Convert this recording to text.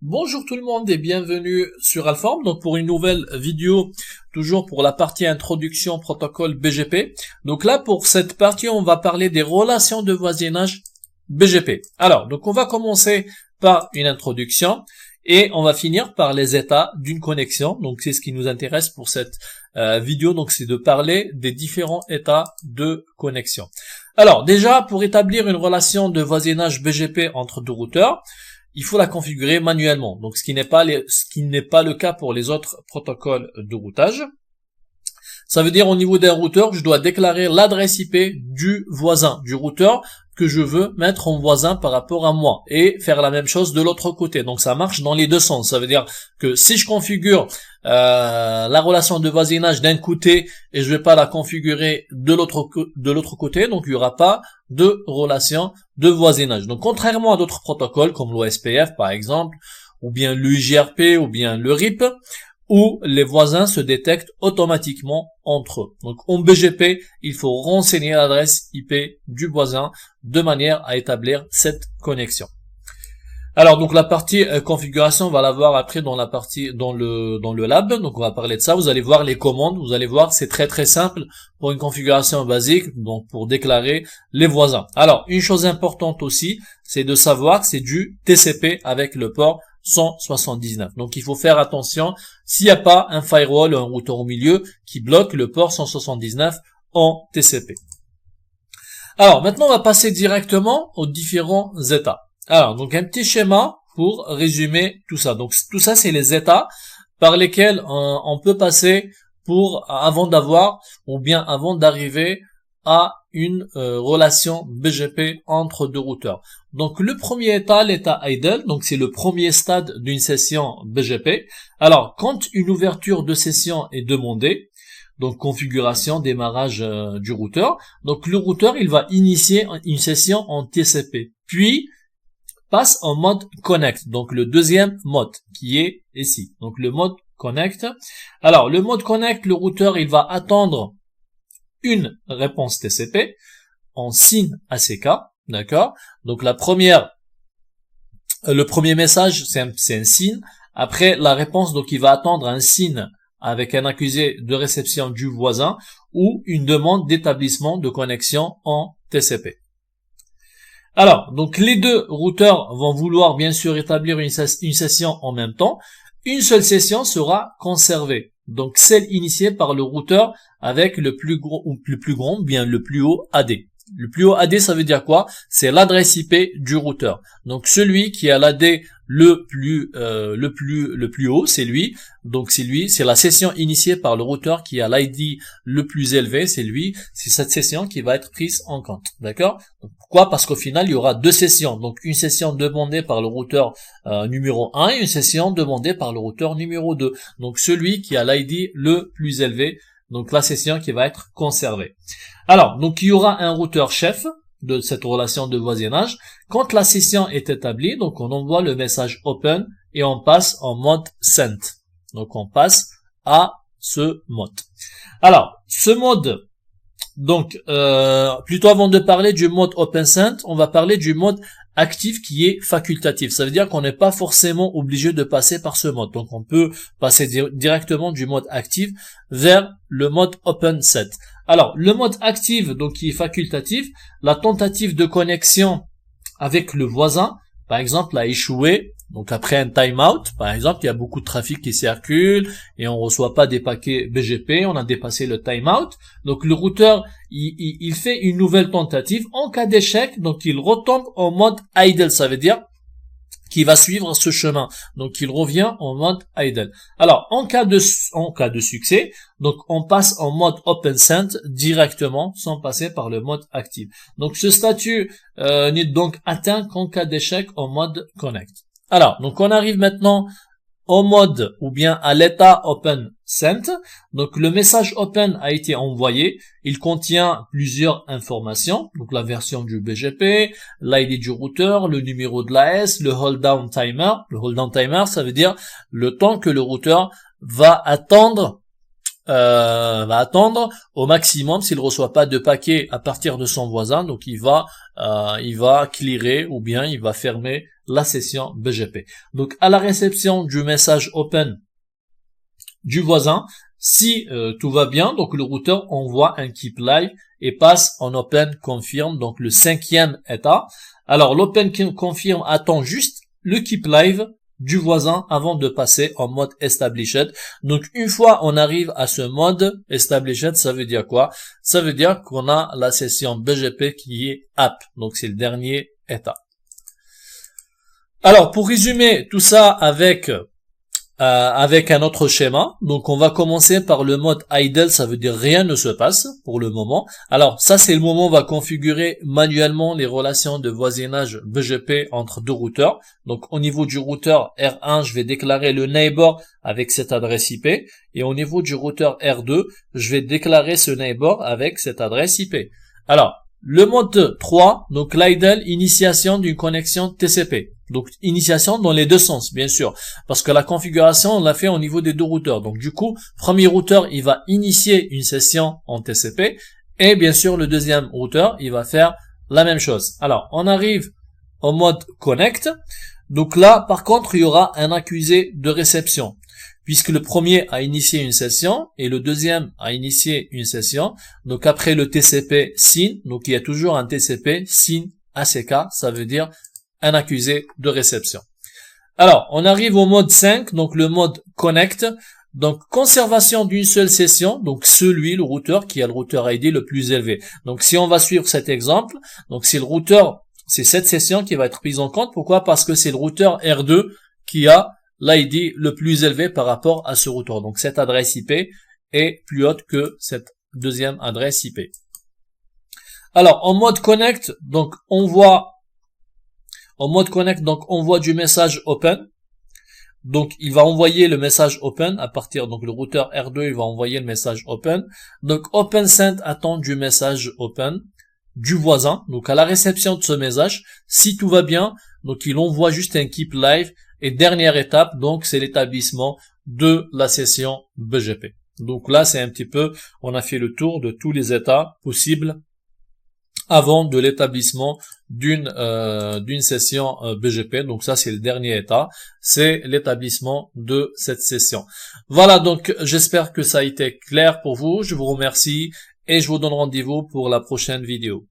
Bonjour tout le monde et bienvenue sur Alform, donc pour une nouvelle vidéo, toujours pour la partie introduction protocole BGP. Donc là, pour cette partie, on va parler des relations de voisinage BGP. Alors, donc on va commencer par une introduction et on va finir par les états d'une connexion. Donc c'est ce qui nous intéresse pour cette vidéo, donc c'est de parler des différents états de connexion. Alors déjà, pour établir une relation de voisinage BGP entre deux routeurs, il faut la configurer manuellement, donc ce qui n'est pas le cas pour les autres protocoles de routage. Ça veut dire au niveau d'un routeur, je dois déclarer l'adresse IP du voisin, du routeur que je veux mettre en voisin par rapport à moi et faire la même chose de l'autre côté. Donc ça marche dans les deux sens. Ça veut dire que si je configure la relation de voisinage d'un côté et je vais pas la configurer de l'autre côté, donc il y aura pas de relation de voisinage. Donc contrairement à d'autres protocoles comme l'OSPF par exemple, ou bien l'UJRP ou bien le RIP, où les voisins se détectent automatiquement entre eux. Donc en BGP, il faut renseigner l'adresse IP du voisin de manière à établir cette connexion. Alors donc la partie configuration, on va la voir après dans la partie dans le lab. Donc on va parler de ça. Vous allez voir les commandes. Vous allez voir, c'est très très simple pour une configuration basique, donc pour déclarer les voisins. Alors une chose importante aussi, c'est de savoir que c'est du TCP avec le port 179. Donc il faut faire attention s'il n'y a pas un firewall ou un routeur au milieu qui bloque le port 179 en TCP. Alors maintenant on va passer directement aux différents états. Alors donc un petit schéma pour résumer tout ça. Donc tout ça c'est les états par lesquels on peut passer avant d'arriver à une relation BGP entre deux routeurs. Donc le premier état, l'état idle, donc c'est le premier stade d'une session BGP. Alors quand une ouverture de session est demandée, donc configuration, démarrage du routeur, donc le routeur il va initier une session en TCP, puis passe en mode connect, donc le deuxième mode qui est ici, donc le mode connect. Alors le mode connect, le routeur il va attendre une réponse TCP en SYN ACK, d'accord? Donc le premier message c'est un SYN. Après la réponse, donc il va attendre un SYN avec un accusé de réception du voisin ou une demande d'établissement de connexion en TCP. Alors donc les deux routeurs vont vouloir bien sûr établir une session en même temps. Une seule session sera conservée. Donc celle initiée par le routeur avec le plus grand, bien le plus haut AD. Le plus haut AD, ça veut dire quoi? C'est l'adresse IP du routeur. Donc celui qui a l'AD le plus haut, c'est lui. Donc c'est la session initiée par le routeur qui a l'ID le plus élevé, c'est cette session qui va être prise en compte. D'accord? Pourquoi? Parce qu'au final, il y aura deux sessions. Donc une session demandée par le routeur numéro 1 et une session demandée par le routeur numéro 2. Donc celui qui a l'ID le plus élevé, donc la session qui va être conservée. Alors, donc il y aura un routeur chef de cette relation de voisinage. Quand la session est établie, donc on envoie le message open et on passe en mode sent. Donc on passe à ce mode. Alors, ce mode, donc plutôt avant de parler du mode open sent, on va parler du mode actif qui est facultatif. Ça veut dire qu'on n'est pas forcément obligé de passer par ce mode. Donc on peut passer directement du mode actif vers le mode open set. Alors le mode actif, donc qui est facultatif, la tentative de connexion avec le voisin, par exemple, a échoué. Donc après un timeout, par exemple, il y a beaucoup de trafic qui circule et on reçoit pas des paquets BGP, on a dépassé le timeout. Donc le routeur, il fait une nouvelle tentative. En cas d'échec, donc il retombe en mode idle, ça veut dire qu'il va suivre ce chemin. Donc il revient en mode idle. Alors en cas de succès, donc on passe en mode open sent directement sans passer par le mode actif. Donc ce statut n'est donc atteint qu'en cas d'échec en mode connect. Alors, donc on arrive maintenant au mode ou bien à l'état open sent. Donc le message open a été envoyé. Il contient plusieurs informations. Donc la version du BGP, l'ID du routeur, le numéro de l'AS, le hold down timer. Le hold down timer, ça veut dire le temps que le routeur va attendre au maximum s'il reçoit pas de paquet à partir de son voisin. Donc il va clearer ou bien il va fermer la session BGP. Donc à la réception du message open du voisin, si tout va bien, donc le routeur envoie un keep live et passe en open confirm, donc le 5e état. Alors l'open confirm attend juste le keep live du voisin avant de passer en mode established. Donc une fois on arrive à ce mode established, ça veut dire quoi? Ça veut dire qu'on a la session BGP qui est app. Donc c'est le dernier état. Alors pour résumer tout ça avec un autre schéma, donc on va commencer par le mode idle, ça veut dire rien ne se passe pour le moment. Alors ça c'est le moment où on va configurer manuellement les relations de voisinage BGP entre deux routeurs. Donc au niveau du routeur R1, je vais déclarer le neighbor avec cette adresse IP, et au niveau du routeur R2, je vais déclarer ce neighbor avec cette adresse IP. Alors le mode 3, donc l'idle, initiation d'une connexion TCP. Donc initiation dans les deux sens, bien sûr, parce que la configuration on l'a fait au niveau des deux routeurs. Donc du coup, premier routeur il va initier une session en TCP, et bien sûr le deuxième routeur il va faire la même chose. Alors on arrive au mode connect. Donc là par contre il y aura un accusé de réception, puisque le premier a initié une session et le deuxième a initié une session. Donc après le TCP SYN, donc il y a toujours un TCP SYN ACK, ça veut dire un accusé de réception. Alors, on arrive au mode 5, donc le mode connect. Donc, conservation d'une seule session, donc le routeur qui a le routeur ID le plus élevé. Donc, si on va suivre cet exemple, donc c'est le routeur, c'est cette session qui va être prise en compte. Pourquoi? Parce que c'est le routeur R2 qui a l'ID le plus élevé par rapport à ce routeur. Donc, cette adresse IP est plus haute que cette deuxième adresse IP. Alors, en mode connect, donc on voit du message open. Donc, il va envoyer le message open à partir, donc le routeur R2, il va envoyer le message open. Donc, open send attend du message open du voisin. Donc, à la réception de ce message, si tout va bien, donc il envoie juste un keep live. Et dernière étape, donc, c'est l'établissement de la session BGP. Donc là, c'est un petit peu, on a fait le tour de tous les états possibles avant de l'établissement d'une session BGP. Donc ça c'est le dernier état, c'est l'établissement de cette session. Voilà, donc j'espère que ça a été clair pour vous. Je vous remercie et je vous donne rendez-vous pour la prochaine vidéo.